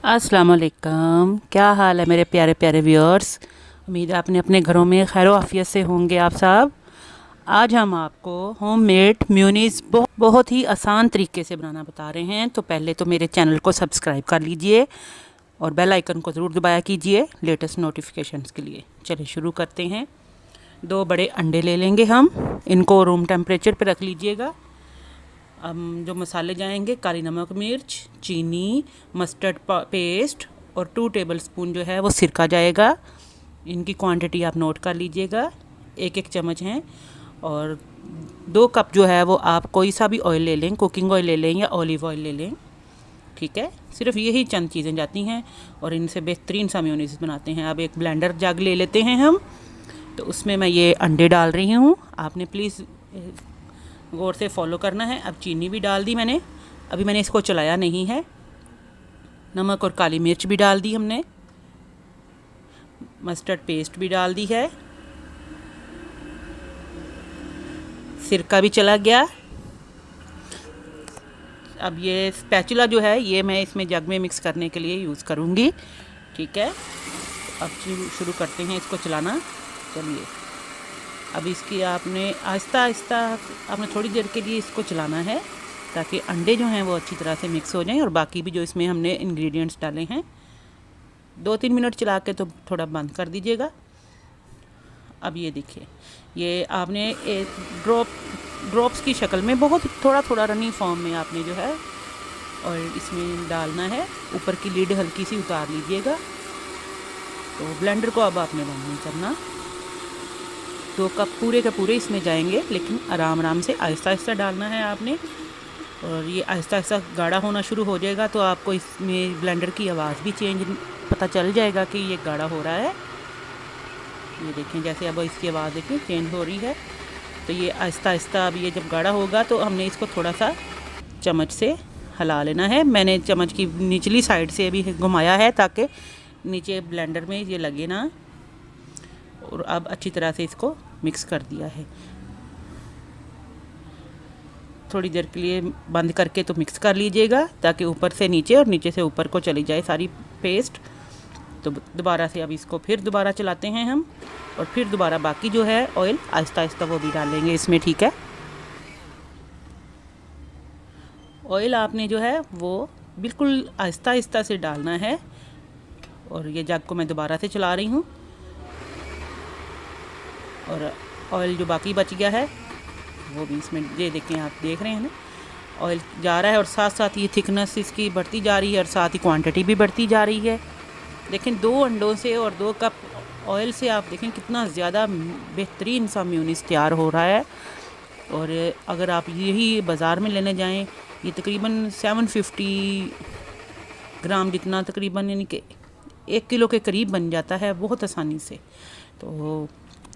अस्सलाम वालेकुम, क्या हाल है मेरे प्यारे प्यारे व्यूअर्स। उम्मीद है आपने अपने घरों में खैर आफियत से होंगे आप सब। आज हम आपको होममेड म्यूनीस बहुत ही आसान तरीके से बनाना बता रहे हैं। तो पहले तो मेरे चैनल को सब्सक्राइब कर लीजिए और बेल आइकन को ज़रूर दबाया कीजिए लेटेस्ट नोटिफिकेशंस के लिए। चलिए शुरू करते हैं। 2 बड़े अंडे ले लेंगे हम, इनको रूम टेम्परेचर पर रख लीजिएगा। अब जो मसाले जाएंगे, काली नमक मिर्च, चीनी, मस्टर्ड पेस्ट और 2 टेबलस्पून जो है वो सिरका जाएगा। इनकी क्वांटिटी आप नोट कर लीजिएगा, 1-1 चम्मच हैं। और 2 कप जो है वो आप कोई सा भी ऑयल ले लें, कुकिंग ऑयल ले लें या ऑलिव ऑयल ले लें, ठीक है। सिर्फ यही चंद चीज़ें जाती हैं और इनसे बेहतरीन सा मेयोनीज बनाते हैं। अब एक ब्लेंडर जग ले लेते हैं हम, तो उसमें मैं ये अंडे डाल रही हूँ। आपने प्लीज़ गौर से फॉलो करना है। अब चीनी भी डाल दी मैंने, अभी मैंने इसको चलाया नहीं है। नमक और काली मिर्च भी डाल दी हमने, मस्टर्ड पेस्ट भी डाल दी है, सिरका भी चला गया। अब ये स्पैचुला जो है ये मैं इसमें जग में मिक्स करने के लिए यूज़ करूँगी, ठीक है। अब शुरू करते हैं इसको चलाना। चलिए, अब इसकी आपने आहिस्ता आहिस्ता आपने थोड़ी देर के लिए इसको चलाना है ताकि अंडे जो हैं वो अच्छी तरह से मिक्स हो जाएं और बाकी भी जो इसमें हमने इंग्रेडिएंट्स डाले हैं। 2-3 मिनट चला के तो थोड़ा बंद कर दीजिएगा। अब ये देखिए, ये आपने एक ड्रॉप्स की शक्ल में बहुत थोड़ा थोड़ा रनिंग फॉर्म में आपने जो है और इसमें डालना है। ऊपर की लीड हल्की सी उतार लीजिएगा। तो ब्लेंडर को अब आपने बंद नहीं करना। 2 कप पूरे के पूरे इसमें जाएंगे, लेकिन आराम आराम से आहिस्ता आहिस्ता डालना है आपने। और ये आहिस्ता आहिस्ता गाढ़ा होना शुरू हो जाएगा तो आपको इसमें ब्लेंडर की आवाज़ भी चेंज पता चल जाएगा कि ये गाढ़ा हो रहा है। ये देखें, जैसे अब इसकी आवाज़ देखें चेंज हो रही है। तो ये आहिस्ता आहिस्ता अब ये जब गाढ़ा होगा तो हमने इसको थोड़ा सा चम्मच से हिला लेना है। मैंने चम्मच की निचली साइड से अभी घुमाया है ताकि नीचे ब्लेंडर में ये लगे ना। और अब अच्छी तरह से इसको मिक्स कर दिया है। थोड़ी देर के लिए बंद करके तो मिक्स कर लीजिएगा ताकि ऊपर से नीचे और नीचे से ऊपर को चली जाए सारी पेस्ट। तो दोबारा से अब इसको फिर दोबारा चलाते हैं हम और फिर दोबारा बाकी जो है ऑयल आहिस्ता आहिस्ता वो भी डालेंगे इसमें, ठीक है। ऑयल आपने जो है वो बिल्कुल आहिस्ता आहिस्ता से डालना है। और ये जग को मैं दोबारा से चला रही हूँ और ऑयल जो बाकी बच गया है वो भी इसमें, ये देखें, आप देख रहे हैं ना ऑयल जा रहा है और साथ साथ ये थिकनेस इसकी बढ़ती जा रही है और साथ ही क्वांटिटी भी बढ़ती जा रही है। देखें, 2 अंडों से और 2 कप ऑयल से आप देखें कितना ज़्यादा बेहतरीन सा मेयोनीज तैयार हो रहा है। और अगर आप यही बाज़ार में लेने जाएं, ये तकरीबन 750 ग्राम जितना, तकरीबन यानी कि 1 किलो के करीब बन जाता है बहुत आसानी से। तो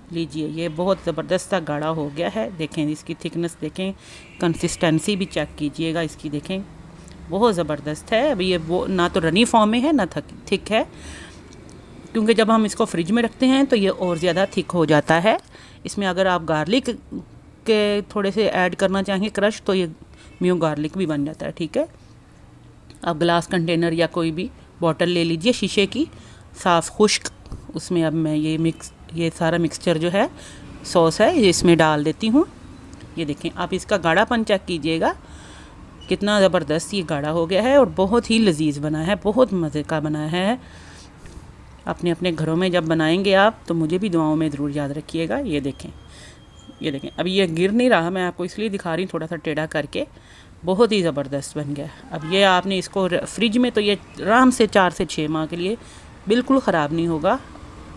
लीजिए, ये बहुत ज़बरदस्त सा गाढ़ा हो गया है। देखें इसकी थिकनेस, देखें कंसिस्टेंसी भी चेक कीजिएगा इसकी, देखें बहुत ज़बरदस्त है। अभी ये वो ना तो रनी फॉर्म में है ना थिक है, क्योंकि जब हम इसको फ्रिज में रखते हैं तो ये और ज़्यादा थिक हो जाता है। इसमें अगर आप गार्लिक के थोड़े से ऐड करना चाहेंगे क्रश, तो ये म्यू गार्लिक भी बन जाता है, ठीक है। अब ग्लास कंटेनर या कोई भी बॉटल ले लीजिए शीशे की, साफ़ खुश्क। उसमें अब मैं ये सारा मिक्सचर जो है सॉस है ये इसमें डाल देती हूँ। ये देखें, आप इसका गाढ़ापन चेक कीजिएगा, कितना ज़बरदस्त ये गाढ़ा हो गया है और बहुत ही लजीज बना है, बहुत मज़े का बना है। अपने अपने घरों में जब बनाएंगे आप तो मुझे भी दुआओं में ज़रूर याद रखिएगा। ये देखें, ये देखें, अभी ये गिर नहीं रहा, मैं आपको इसलिए दिखा रही हूँ थोड़ा सा टेढ़ा करके। बहुत ही ज़बरदस्त बन गया। अब ये आपने इसको फ्रिज में तो ये आराम से 4 से 6 माह के लिए बिल्कुल ख़राब नहीं होगा।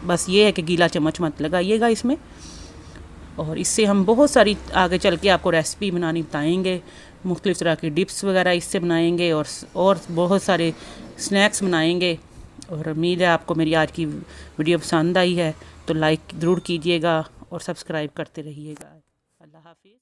बस ये है कि गीला चम्मच मत लगाइएगा इसमें। और इससे हम बहुत सारी आगे चल के आपको रेसिपी बनानी बताएंगे, मुख्तलिफ़ तरह की डिप्स वगैरह इससे बनाएंगे और बहुत सारे स्नैक्स बनाएंगे। और उम्मीद है आपको मेरी आज की वीडियो पसंद आई है, तो लाइक ज़रूर कीजिएगा और सब्सक्राइब करते रहिएगा। अल्लाह हाफ़िज़।